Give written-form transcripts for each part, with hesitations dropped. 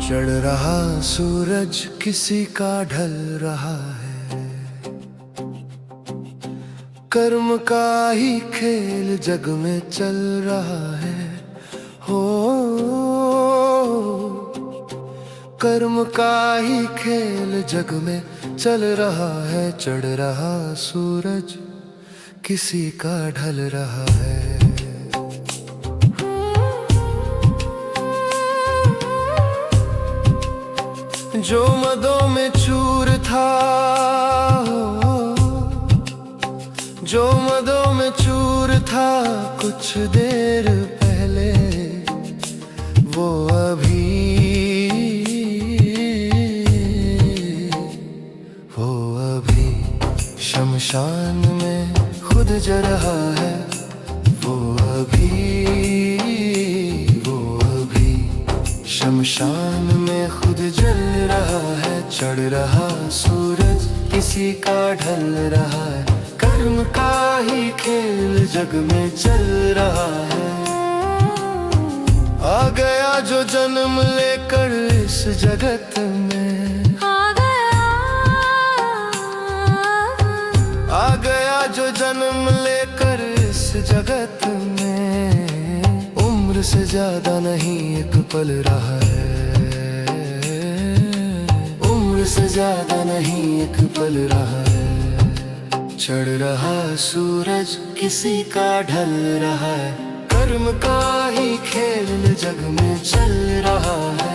चढ़ रहा सूरज किसी का ढल रहा है, कर्म का ही खेल जग में चल रहा है। हो कर्म का ही खेल जग में चल रहा है। चढ़ रहा सूरज किसी का ढल रहा है। जो मदों में चूर था, जो मदों में चूर था कुछ देर पहले, वो अभी शमशान में खुद जल रहा है। वो अभी शमशान में खुद जल रहा है। चढ़ रहा सूरज किसी का ढल रहा है, कर्म का ही खेल जग में चल रहा है। आ गया जो जन्म लेकर इस जगत में, आ गया जो जन्म लेकर इस जगत में। उम्र से ज्यादा नहीं एक पल रहा है, उम्र से ज्यादा नहीं एक पल रहा है। चढ़ रहा सूरज किसी का ढल रहा है, कर्म का ही खेल जग में चल रहा है।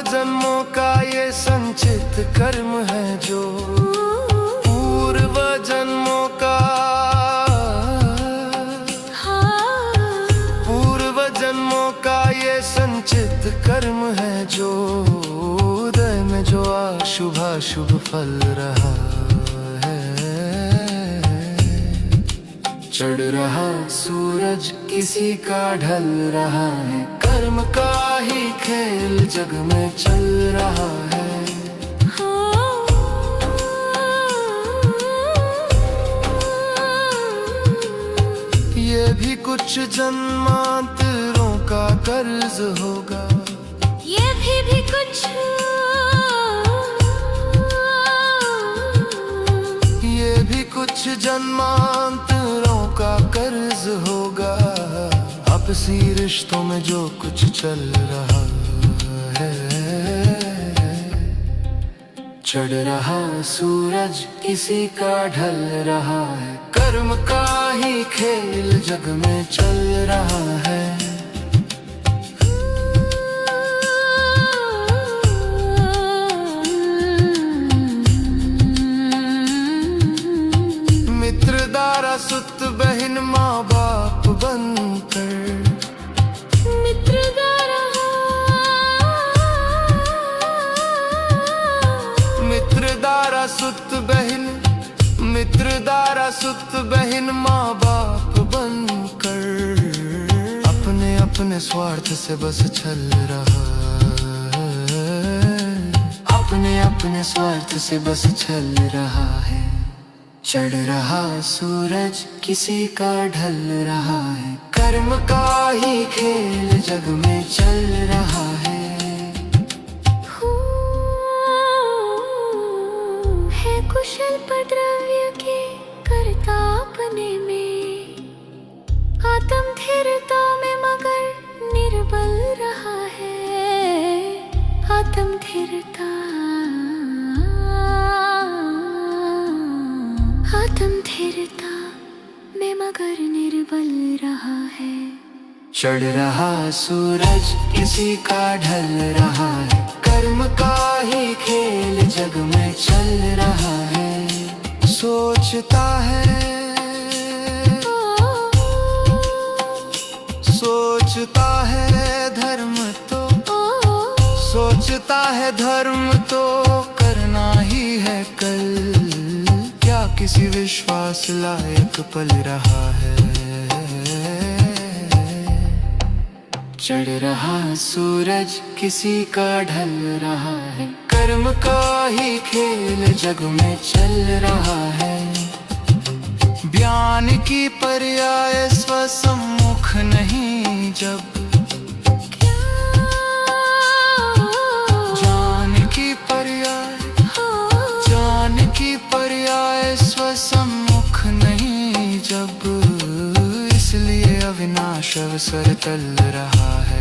जन्मों का ये संचित कर्म है जो, पूर्व जन्मों का, पूर्व जन्मों का ये संचित कर्म है जो, उदय में जो शुभ फल रहा है। चढ़ रहा सूरज किसी का ढल रहा है, कर्म का ही खेल जग में चल रहा है। ये भी कुछ जन्मांतरों का कर्ज होगा, ये भी कुछ, ये भी कुछ जन्मांतरों का कर्ज होगा। आपसी रिश्तों में जो कुछ चल रहा है। चढ़ रहा सूरज किसी का ढल रहा है, कर्म का ही खेल जग में चल रहा है। मित्र दारा सुत बहन माँ बाप बनकर, मित्र दारा सुत बहन माँ बाप बनकर, अपने अपने स्वार्थ से बस छल रहा है, अपने अपने स्वार्थ से बस छल रहा है। चढ़ रहा सूरज किसी का ढल रहा है, कर्म का ही खेल जग में चल रहा है। कुशल द्रव्य के करता अपने में, आत्म धीरता में मगर निर्बल रहा है। आत्म धीरता, आत्म धीरता में मगर निर्बल रहा है। चढ़ रहा सूरज किसी का ढल रहा है, कर्म का ही खेल जग में चल रहा है। सोचता है, सोचता है धर्म तो, सोचता है धर्म तो करना ही है कल। क्या किसी विश्वास लायक पल रहा है। चढ़ रहा सूरज किसी का ढल रहा है, कर्म का ही खेल जग में चल रहा है। बयान की पर्याय स्वसम्मुख नहीं जब, जान की पर्याय स्वसम्मुख नहीं जब, इसलिए अविनाश अवसर टल रहा है।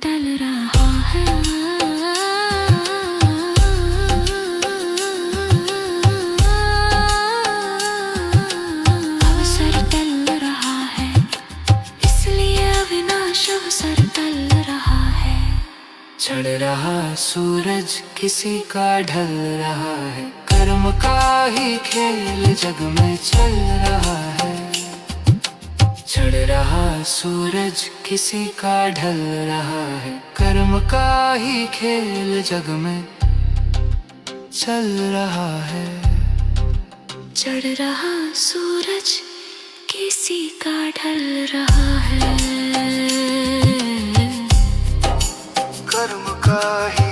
टल रहा है, अवसर टल रहा है, इसलिए अविनाश अवसर टल रहा है। चढ़ रहा सूरज किसी का ढल रहा है, कर्म का ही खेल जग में चल रहा है। चढ़ रहा सूरज किसी का ढल रहा है, कर्म का ही खेल जग में चल रहा है। चढ़ रहा सूरज किसी का ढल रहा है, कर्म का ही